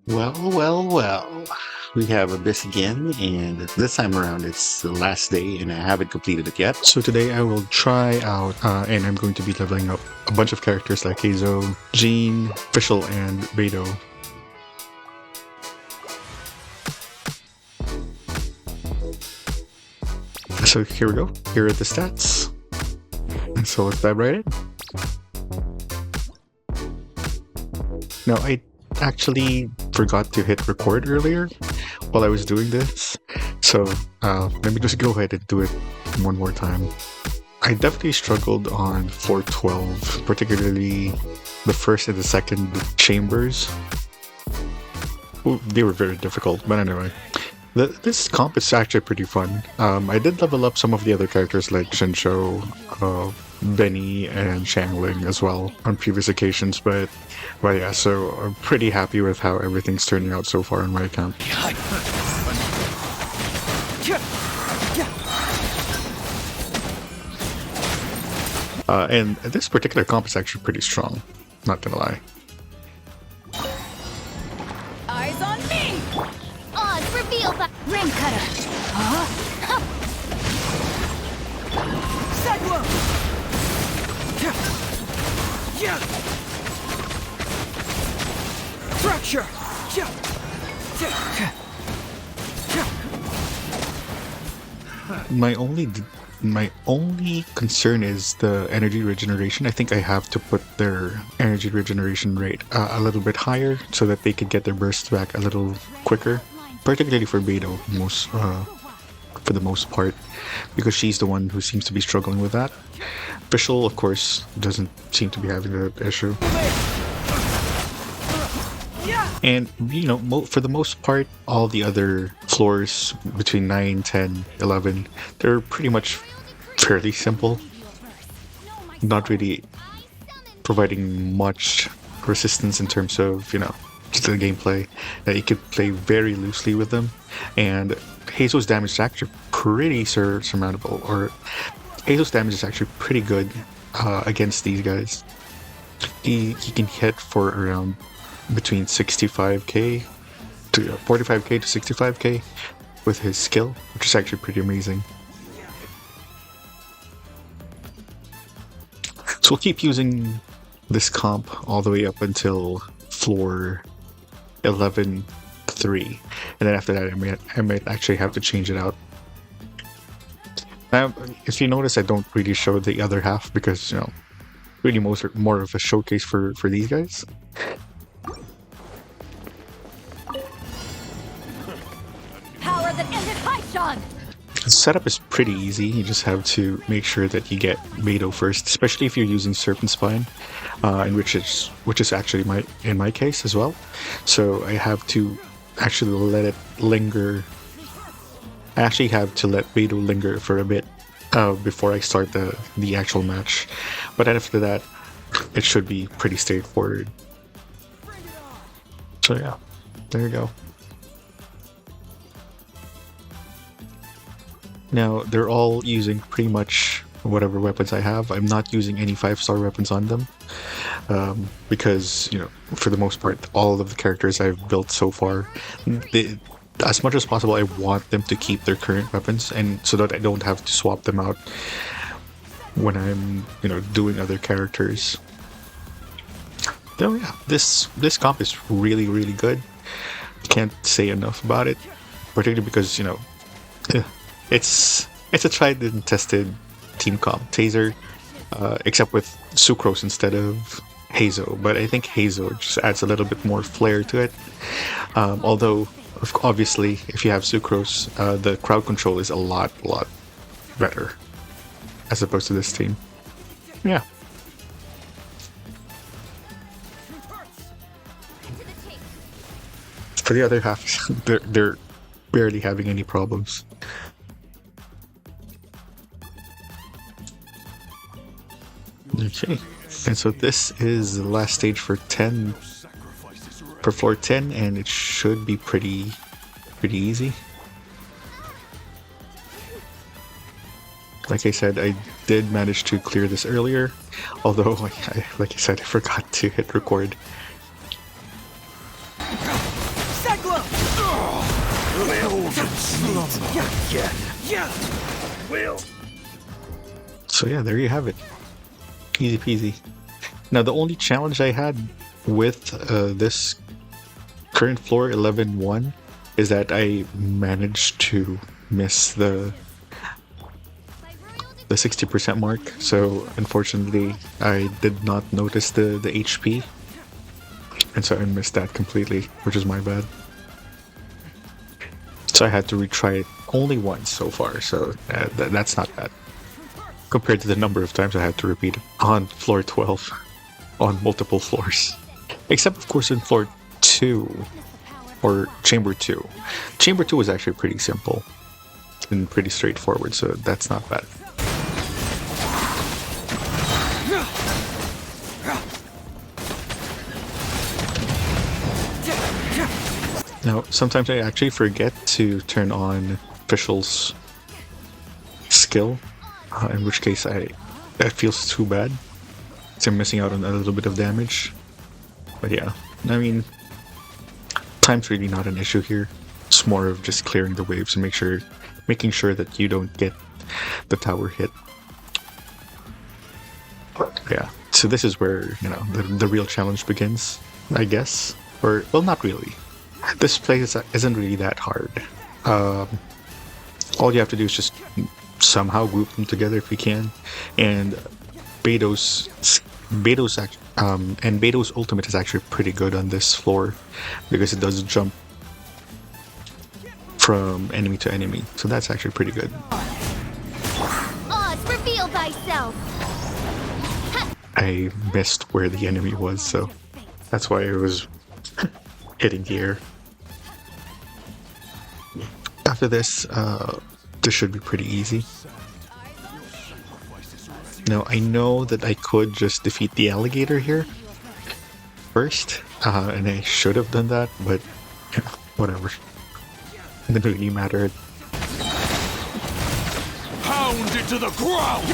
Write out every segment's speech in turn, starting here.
Well. We have Abyss again, and this time around it's the last day, and I haven't completed it yet. So today I will try out, and I'm going to be leveling up a bunch of characters like Heizou, Jean, Fischl, and Beidou. So here we go. Here are the stats. So let's dive right in. Now I actually forgot to hit record earlier while I was doing this, so let me just go ahead and do it one more time. I definitely struggled on floor 12, particularly the first and the second chambers. Ooh, they were very difficult, but anyway. This comp is actually pretty fun. I did level up some of the other characters like Xingqiu, Bennette, and Xiangling as well on previous occasions, but yeah, so I'm pretty happy with how everything's turning out so far in my account. And this particular comp is actually pretty strong, not gonna lie. Eyes on me! Odds reveal the ring cutter! Sidewalk! Fracture! My only concern is the energy regeneration. I think I have to put their energy regeneration rate a little bit higher so that they could get their bursts back a little quicker, particularly for Beidou, for the most part, because she's the one who seems to be struggling with that. Fischl, of course, doesn't seem to be having that issue. And, you know, for the most part, all the other floors between 9, 10, 11, they're pretty much fairly simple. Not really providing much resistance in terms of, you know, just the gameplay. That you could play very loosely with them. And Heizou's damage is actually pretty surmountable. Or Heizou's damage is actually pretty good against these guys. He can hit for around between 65k to 45k to 65k with his skill, which is actually pretty amazing. So we'll keep using this comp all the way up until floor 11-3, and then after that I might actually have to change it out. Now, if you notice, I don't really show the other half because, you know, really more of a showcase for these guys. Power that ended Heizou! The setup is pretty easy. You just have to make sure that you get Beidou first, especially if you're using Serpent Spine, and which is actually in my case as well. So I have to actually let it linger. I actually have to let Beidou linger for a bit before I start the actual match. But after that, it should be pretty straightforward. So yeah, there you go. Now, they're all using pretty much whatever weapons I have. I'm not using any 5-star weapons on them because, you know, for the most part, all of the characters I've built so far, as much as possible, I want them to keep their current weapons, and so that I don't have to swap them out when I'm, you know, doing other characters. So yeah, this comp is really, really good. Can't say enough about it, particularly because, you know, it's a tried and tested team comp. Taser, except with Sucrose instead of Heizou, but I think Heizou just adds a little bit more flair to it. Although, obviously, if you have Sucrose, the crowd control is a lot better as opposed to this team. Yeah. For the other half, they're barely having any problems. Okay, and so this is the last stage for floor 10, and it should be pretty easy. Like I said, I did manage to clear this earlier, although, like I said, I forgot to hit record. So yeah, there you have it. Easy peasy. Now the only challenge I had with this current floor 11-1 is that I managed to miss the 60% mark. So unfortunately, I did not notice the HP, and so I missed that completely, which is my bad. So I had to retry it only once so far. So that's not bad compared to the number of times I had to repeat it on floor 12 on multiple floors. Except, of course, in floor 2 or chamber 2. Chamber 2 was actually pretty simple and pretty straightforward, so that's not bad. Now, sometimes I actually forget to turn on Fischl's skill, in which case that feels too bad. So I'm missing out on a little bit of damage. But yeah, I mean, time's really not an issue here. It's more of just clearing the waves and making sure that you don't get the tower hit. Yeah, so this is where, you know, the real challenge begins, I guess. Or, well, not really. This place isn't really that hard. All you have to do is just somehow group them together if you can, and Beidou's ultimate is actually pretty good on this floor because it does jump from enemy to enemy, so that's actually pretty good. Oz, reveal thyself. I missed where the enemy was, so that's why I was hitting the air. After this, this should be pretty easy. Now, I know that I could just defeat the alligator here first, and I should have done that, but whatever. It didn't really matter. Pound it to the ground!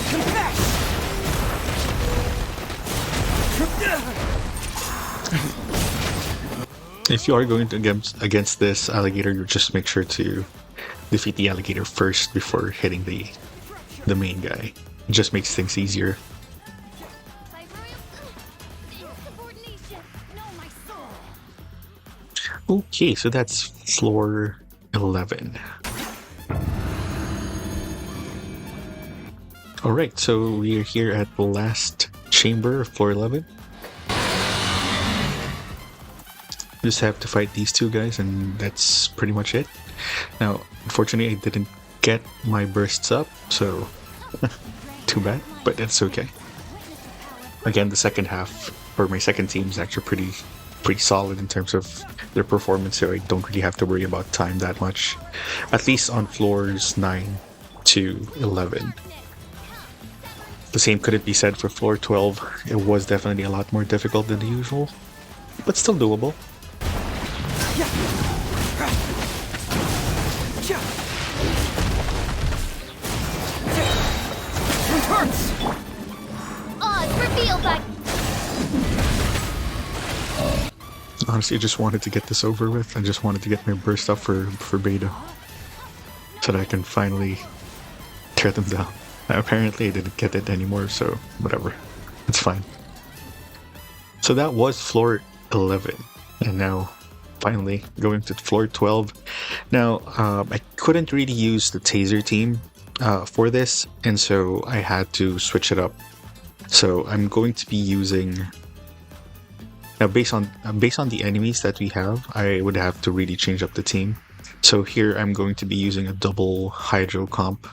If you are going to against this alligator, you just make sure to defeat the alligator first before hitting the main guy. It just makes things easier. Okay, so that's floor 11. Alright, so we are here at the last chamber of floor 11. Just have to fight these two guys, and that's pretty much it. Now, unfortunately, I didn't get my bursts up, so too bad, but that's okay. Again, the second half for my second team is actually pretty solid in terms of their performance, so I don't really have to worry about time that much, at least on floors 9 to 11. The same couldn't be said for floor 12. It was definitely a lot more difficult than the usual, but still doable. Honestly, I just wanted to get this over with. I just wanted to get my burst up for Beidou, so that I can finally tear them down. Now, apparently I didn't get it anymore, so whatever. It's fine. So that was floor 11, and now finally going to floor 12. Now, I couldn't really use the Taser team for this, and so I had to switch it up. So I'm going to be using... Now, based on the enemies that we have, I would have to really change up the team. So here I'm going to be using a double Heizou comp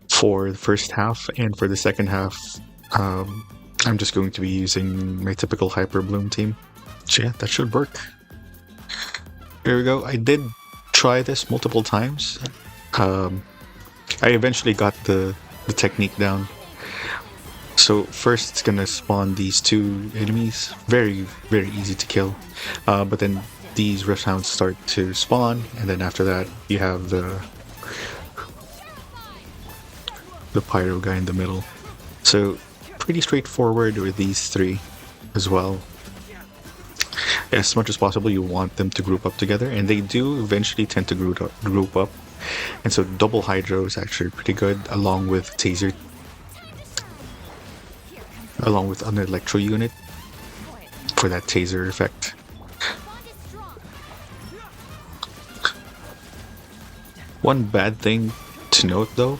for the first half, and for the second half, I'm just going to be using my typical Hyper Bloom team. So yeah, that should work. There we go. I did try this multiple times. I eventually got the technique down. So first it's gonna spawn these two enemies, very, very easy to kill. But then these rift hounds start to spawn, and then after that you have the pyro guy in the middle. So pretty straightforward with these three as well. as much as possible, you want them to group up together, and they do eventually tend to group up. And so double Hydro is actually pretty good, along with Taser, along with an Electro unit for that Taser effect. One bad thing to note, though,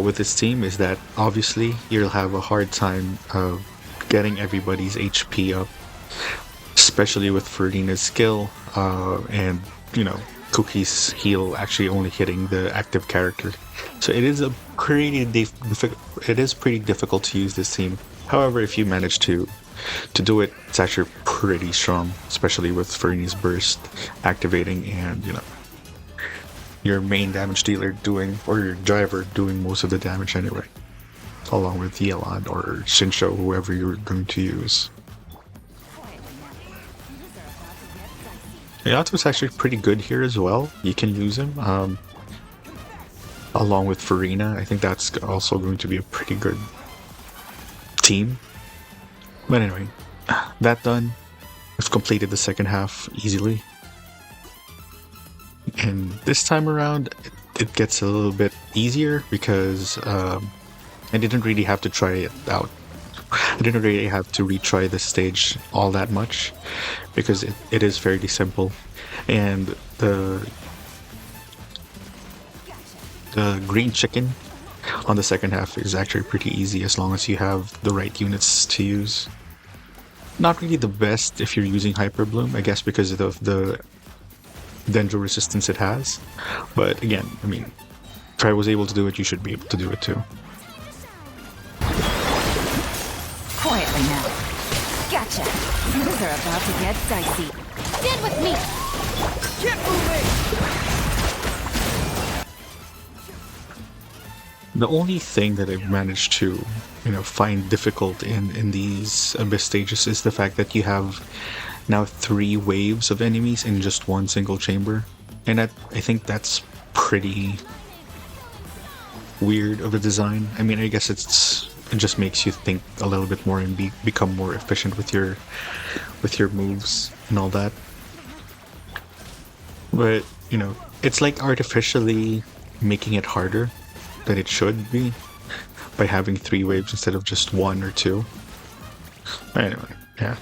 with this team is that obviously you'll have a hard time getting everybody's HP up, especially with Ferdinand's skill, and Cookie's heal actually only hitting the active character. So it is pretty difficult to use this team. However, if you manage to do it, it's actually pretty strong, especially with Ferdinand's burst activating and your main damage dealer doing, or your driver doing most of the damage anyway, along with Yelan or Xingqiu, whoever you're going to use. Yato's actually pretty good here as well. You can use him along with Farina. I think that's also going to be a pretty good team. But anyway, that done. I've completed the second half easily. And this time around, it gets a little bit easier because I didn't really have to try it out. I didn't really have to retry this stage all that much because it is fairly simple. And the green chicken on the second half is actually pretty easy as long as you have the right units to use. Not really the best if you're using Hyper Bloom, I guess, because of the Dendro resistance it has. But again, I mean, if I was able to do it, you should be able to do it too. Quietly now. Gotcha. Things are about to get dicey. Stand with me. Get moving! The only thing that I've managed to, find difficult in these Abyss stages is the fact that you have now 3 waves of enemies in just one single chamber. And I think that's pretty weird of a design. I mean, I guess it just makes you think a little bit more and become more efficient with your moves and all that. But, it's like artificially making it harder than it should be by having 3 waves instead of just 1 or 2. Anyway, yeah.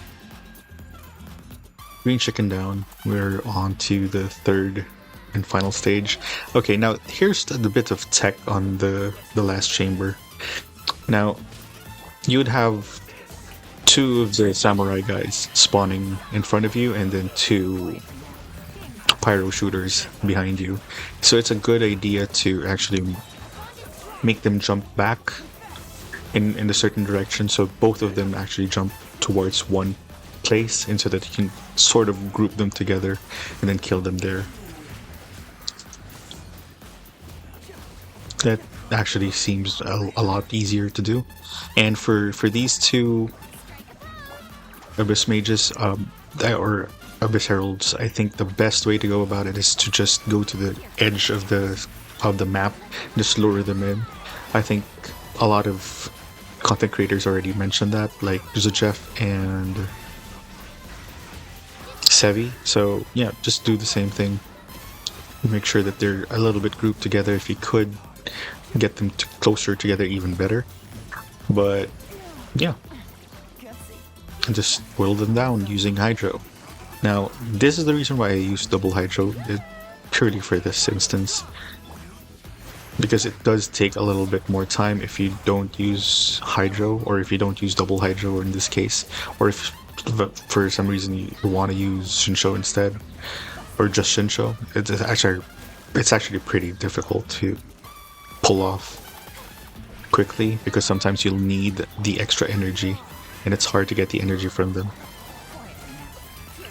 Green chicken down. We're on to the third and final stage. Okay, now here's the bit of tech on the last chamber. Now, you would have 2 of the samurai guys spawning in front of you and then 2 pyro shooters behind you. So it's a good idea to actually make them jump back in a certain direction, so both of them actually jump towards one place, and so that you can sort of group them together and then kill them there. That actually seems a lot easier to do. And for these 2 Abyss Mages, or Abyss Heralds, I think the best way to go about it is to just go to the edge of the map, just lure them in. I think a lot of content creators already mentioned that, like Zujeff and Sevi. So yeah, just do the same thing. Make sure that they're a little bit grouped together. If you could get them closer together, even better. But yeah, and just whittle them down using Hydro. Now, this is the reason why I use double Hydro, purely for this instance, because it does take a little bit more time if you don't use Hydro, or if you don't use double Hydro in this case, or if for some reason you want to use Xingqiu instead, or just Xingqiu. It's actually pretty difficult to pull off quickly, because sometimes you'll need the extra energy, and it's hard to get the energy from them.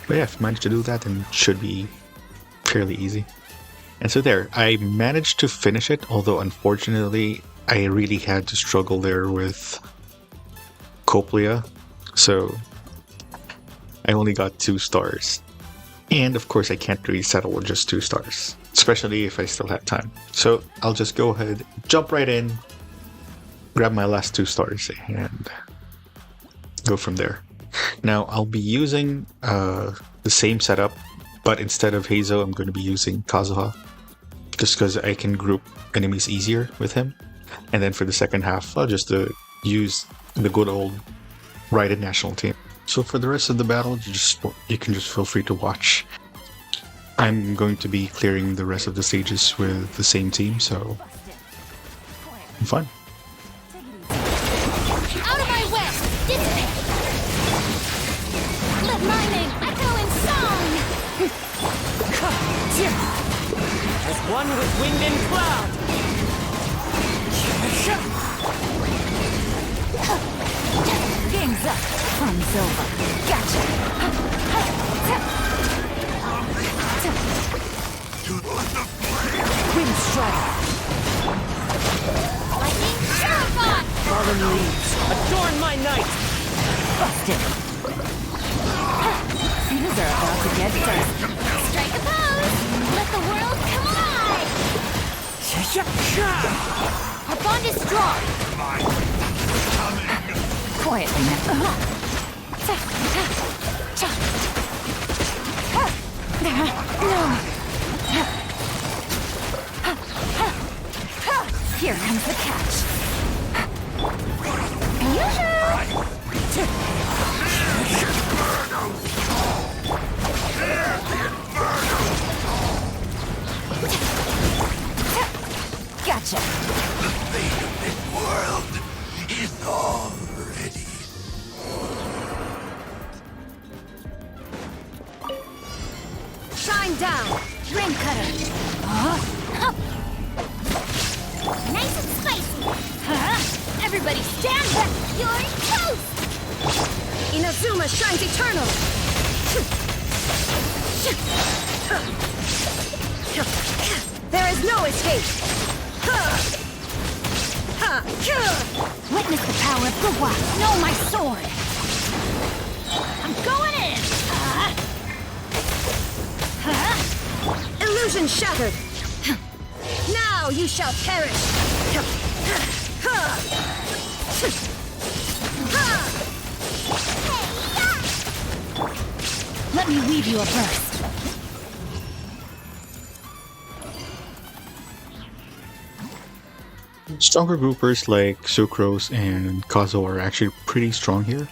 But yeah, if you manage to do that, then it should be fairly easy. And so there, I managed to finish it, although unfortunately I really had to struggle there with Coplia, so I only got 2 stars. And of course I can't really settle with just 2 stars, especially if I still have time. So I'll just go ahead, jump right in, grab my last 2 stars, and go from there. Now I'll be using the same setup, but instead of Heizou, I'm going to be using Kazuha, just because I can group enemies easier with him. And then for the second half, I'll just use the good old Raiden national team. So for the rest of the battle, you can just feel free to watch. I'm going to be clearing the rest of the stages with the same team, so fun. Out of my way! Dissipate! Let my name echo in song! As one with wind and cloud. Game's up. Fun's over. Gotcha! Wind strike. Lightning Shuriken! Fallen leaves. Adorn my night. Busted! Things are about to get dicey. Strike a pose! Let the world collide! Our bond is strong! Quietly now. Here comes the catch. Gotcha. The fate of this world is already. Shine down! Ring cutter! Nice and spicy! Everybody stand back! You're toast! Inazuma shines eternal! There is no escape! Witness the power of Guwa! Know my sword! I'm going in! Illusion shattered! Now you shall perish! Let me weave you a burst. Stronger groupers like Sucrose and Kazuo are actually pretty strong here.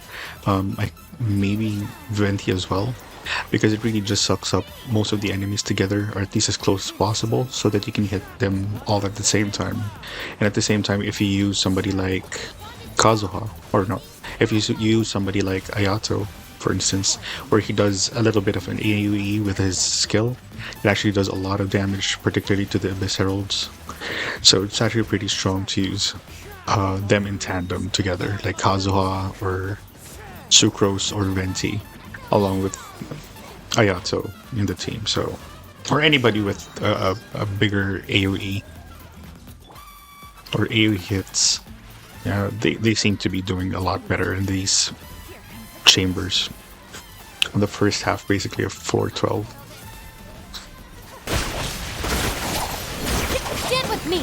Maybe Venti as well, because it really just sucks up most of the enemies together, or at least as close as possible, so that you can hit them all at the same time. And at the same time, if you use somebody like Kazuha, or no, if you use somebody like Ayato, for instance, where he does a little bit of an AoE with his skill, it actually does a lot of damage, particularly to the Abyss Heralds. So it's actually pretty strong to use them in tandem together, like Kazuha or Sucrose or Venti, along with Ayato in the team. So, or anybody with a bigger AoE or AoE hits. Yeah, they seem to be doing a lot better in these chambers. On the first half, basically, of 412. Stand with me!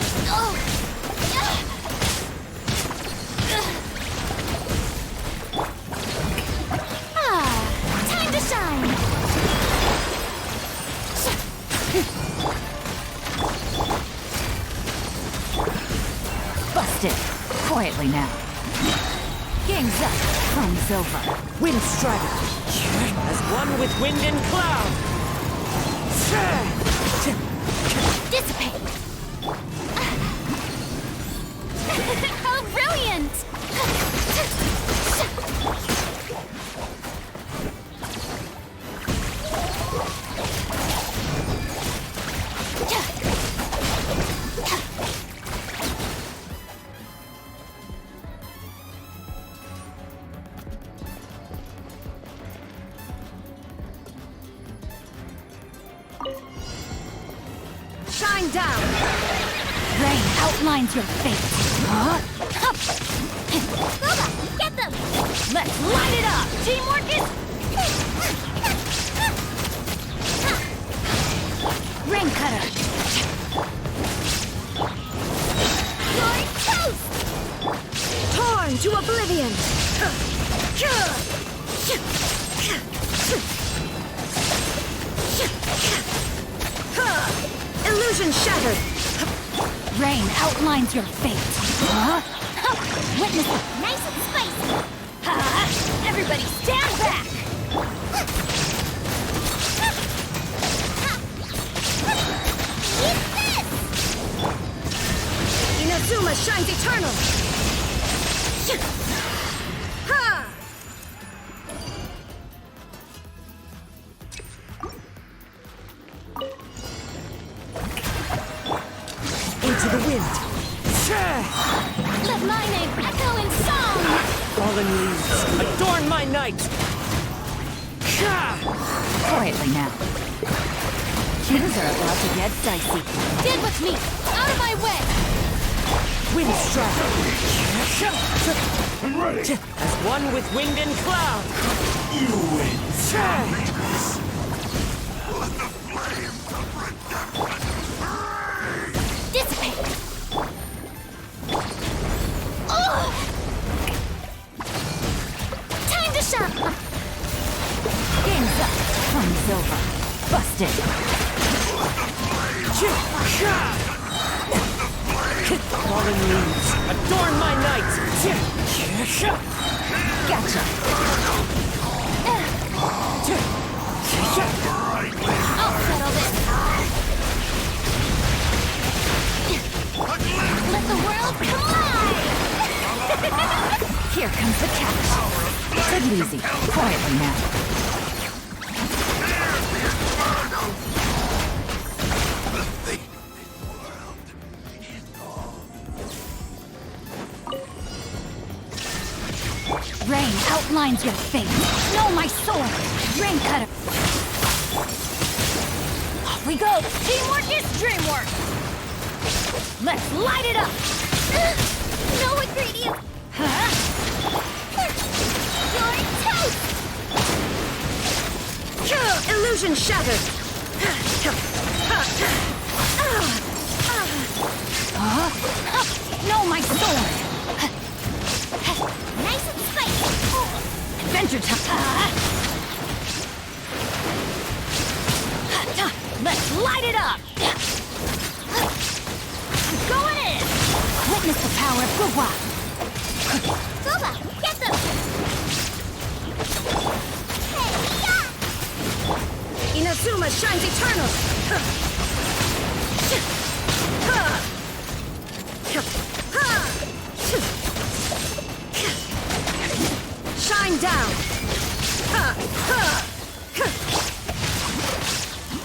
Time to shine! Busted! Quietly now. Game's up. Fun's over. Wind strike. As one with wind and cloud. Dissipate! How brilliant! Shine down! Rain outlines your fate. Boba, get them! Let's light it up! Teamwork is... Rain cutter! You're toast! Torn to oblivion! Illusion shattered! Rain outlines your fate. Huh? Witness it. Nice and spicy. Everybody stand back! Eat this! Inazuma shines eternal! Ha! Into the wind. Let my name echo in song! Fallen leaves, adorn my night. Quietly now. Things are about to get dicey. Stand with me! Out of my way! Wind strike. I'm ready. As one with wind and cloud. You win. Dissipate! Ugh! Time to shine! Game's up. Fun's over. Busted. Fallen leaves, adorn my night. Gotcha. I'll settle this. Let the world collide! Here comes the catch. Take it easy. Quietly now. Rain outlines your fate. Know my sword. Rain cutter. Off we go. Teamwork is dreamwork. Let's light it up. No ingredients. Huh? You're toast. Illusion shattered. Know my sword. Nice and spicy. Adventure time. Let's light it up. Going in. Witness the power of Guwa. Guwa, get them. Inazuma shines eternal. Shine down!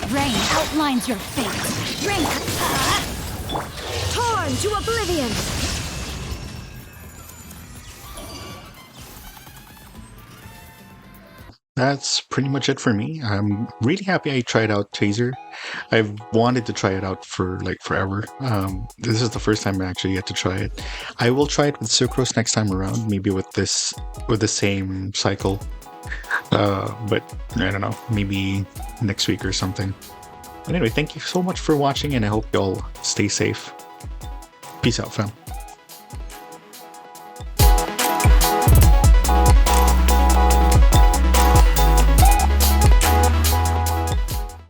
Rain outlines your fate. Rain torn to oblivion! That's pretty much it for me. I'm really happy I tried out Taser. I've wanted to try it out for like forever. This is the first time I actually get to try it. I will try it with Sucrose next time around, maybe with the same cycle. But I don't know, maybe next week or something. But anyway, thank you so much for watching, and I hope you all stay safe. Peace out, fam.